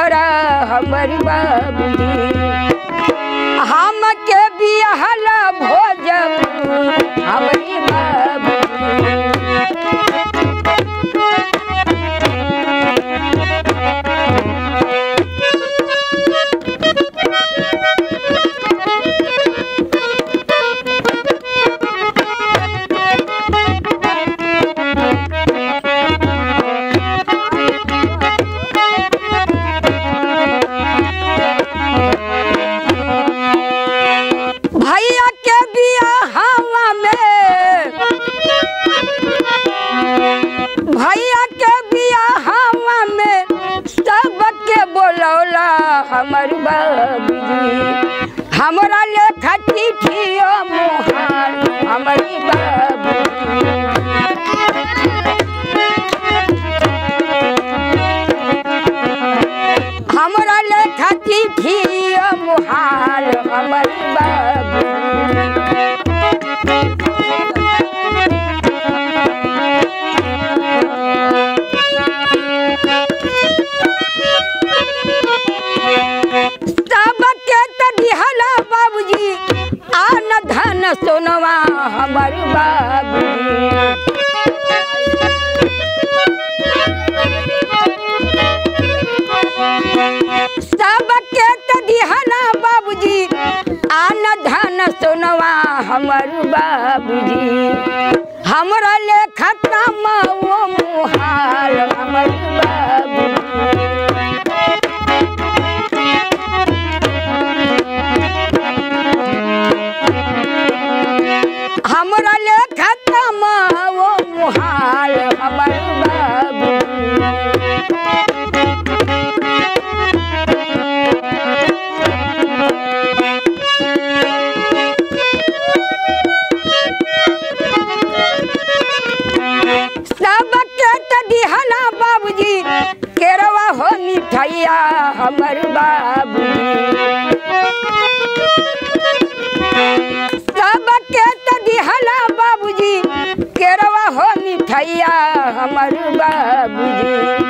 हमरा हमर बाबूजी हम के बियाहल भोजपुर हमरी बाबूजी भैया के बियाहवा में भैया के बियाहवा में सबके बोलौला हमर बाबूजी हमरा लेखा चिट्ठियो मुहार हमरी बाबूजी हमरा लेखा चिट्ठियो मुहार हमर बाबूजी सबके त दिहला बाबूजी आन धन सोनवा हमर बाबूजी सबके त दिहला बाबूजी आन धन सोनवा हमर बाबूजी हमरा लेखा कमाओ मुहाल हमर बाबूजी हमरा लेखा कमाओ मुहाल हमर बाबूजी सबके त दिहला बाबूजी केरवा हो मिठैया हमर बाबूजी सबके त दिहला बाबूजी केरवा हो मिठैया हमर बाबूजी